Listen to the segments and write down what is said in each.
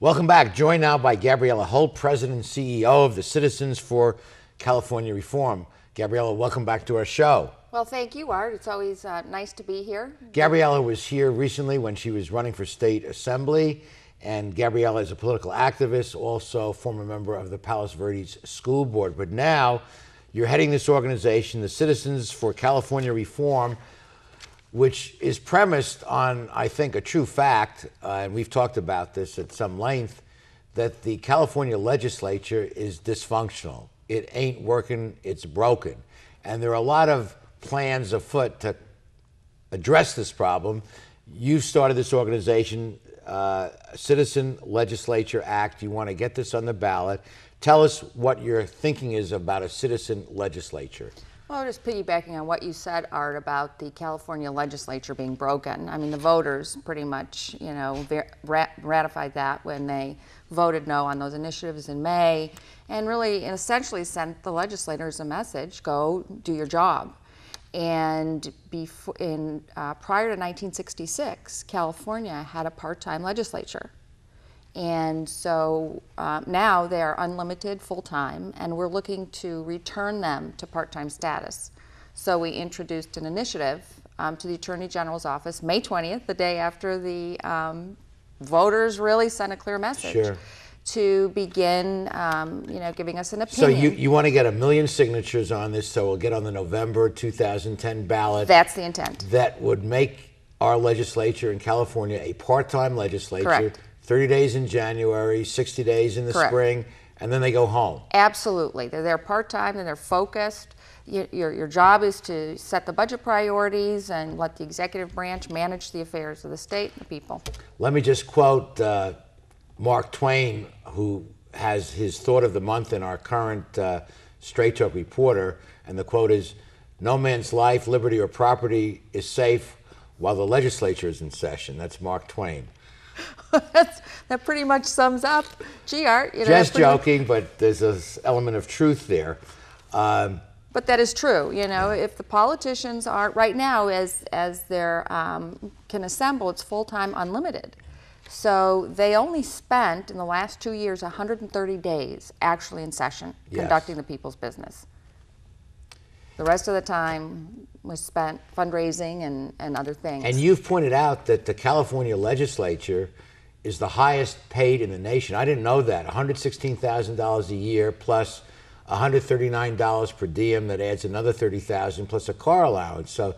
Welcome back. Joined now by Gabriella Holt, President and CEO of the Citizens for California Reform. Gabriella, welcome back to our show. Well, thank you, Art. It's always nice to be here. Gabriella was here recently when she was running for state assembly, and Gabriella is a political activist, also former member of the Palos Verdes School Board. But now you're heading this organization, the Citizens for California Reform, which is premised on, I think, a true fact, and we've talked about this at some length, that the California legislature is dysfunctional. It ain't working, it's broken. And there are a lot of plans afoot to address this problem. You started this organization, Citizen Legislature Act. You want to get this on the ballot. Tell us what your thinking is about a citizen legislature. Well, just piggybacking on what you said, Art, about the California legislature being broken. I mean, the voters pretty much, ratified that when they voted no on those initiatives in May, and really and essentially sent the legislators a message: go do your job. And prior to 1966, California had a part-time legislature. And so now they are unlimited full-time, and we're looking to return them to part-time status. So we introduced an initiative to the Attorney General's office May 20th, the day after the voters really sent a clear message. Sure. To begin, giving us an opinion. So you want to get 1 million signatures on this, so we'll get on the November 2010 ballot. That's the intent. That would make our legislature in California a part-time legislature. Correct. 30 days in January, 60 days in the Correct. spring, and then they go home. Absolutely. They're there part-time and they're focused. Your job is to set the budget priorities and let the executive branch manage the affairs of the state and the people. Let me just quote Mark Twain, who has his thought of the month in our current Straight Talk Reporter, and the quote is, "No man's life, liberty, or property is safe while the legislature is in session." That's Mark Twain. That pretty much sums up. Gee, Art, just joking, but there's an element of truth there. But that is true. If the politicians are right now, as they're can assemble, it's full-time, unlimited. So they only spent in the last 2 years 130 days actually in session, conducting the people's business. The rest of the time was spent fundraising and other things. And you've pointed out that the California legislature is the highest paid in the nation. I didn't know that. $116,000 a year plus $139 per diem that adds another $30,000 plus a car allowance. So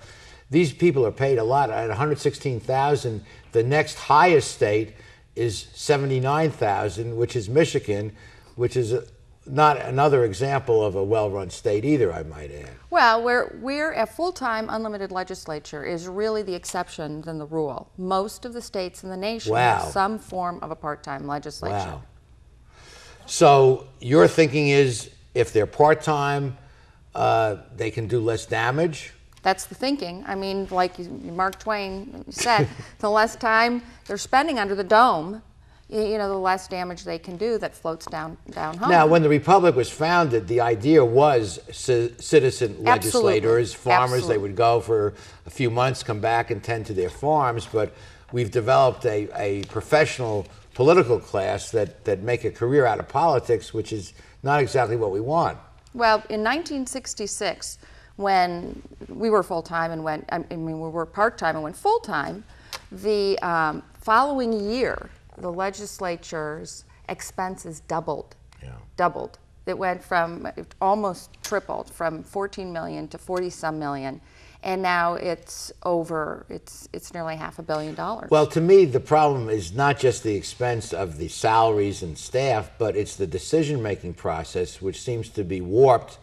these people are paid a lot. At $116,000, the next highest state is $79,000, which is Michigan, which is not another example of a well-run state either, I might add. Well, we're a full-time unlimited legislature is really the exception than the rule. Most of the states in the nation have some form of a part-time legislature. Wow. So your thinking is if they're part-time, they can do less damage? That's the thinking. I mean, like Mark Twain said, the less time they're spending under the dome, the less damage they can do that floats down home. Now, when the Republic was founded, the idea was citizen legislators, farmers, they would go for a few months, come back and tend to their farms, but we've developed a professional political class that make a career out of politics, which is not exactly what we want. Well, in 1966, when we were full-time and we were part-time and went full-time, the following year, the legislature's expenses doubled. Doubled. It went from, almost tripled, from 14 million to 40-some million. And now it's nearly $500 million. Well, to me, the problem is not just the expense of the salaries and staff, but it's the decision-making process, which seems to be warped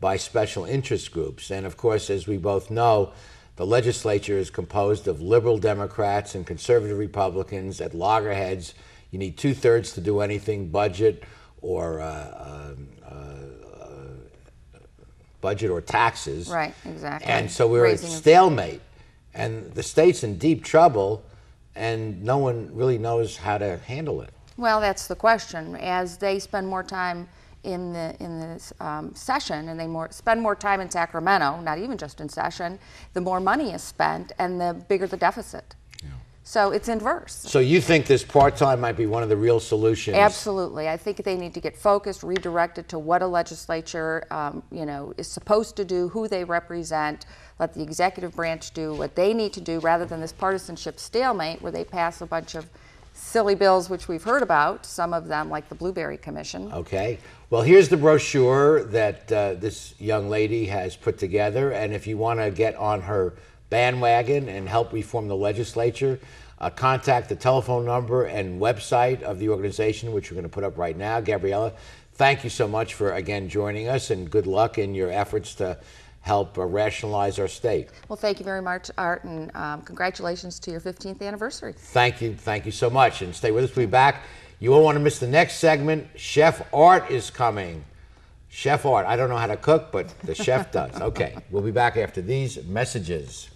by special interest groups. And of course, as we both know, the legislature is composed of liberal Democrats and conservative Republicans at loggerheads. You need 2/3 to do anything, budget or taxes. Right, exactly. And so we're at stalemate. And the state's in deep trouble, and no one really knows how to handle it. Well, that's the question. As they spend more time in the session, and they spend more time in Sacramento, not even just in session, the more money is spent and the bigger the deficit. So it's inverse. So you think this part-time might be one of the real solutions? Absolutely. I think they need to get focused, redirected to what a legislature, is supposed to do, who they represent. Let the executive branch do what they need to do, rather than this partisanship stalemate where they pass a bunch of silly bills, which we've heard about, some of them like the Blueberry Commission. Okay. Well, here's the brochure that this young lady has put together, and if you want to get on her bandwagon and help reform the legislature, contact the telephone number and website of the organization, which we're going to put up right now. Gabriella, thank you so much for, again, joining us, and good luck in your efforts to help rationalize our state. Well, thank you very much, Art, and congratulations to your 15th anniversary. Thank you so much, and stay with us. We'll be back. You won't want to miss the next segment. Chef Art is coming. Chef Art, I don't know how to cook, but the chef does. Okay, we'll be back after these messages.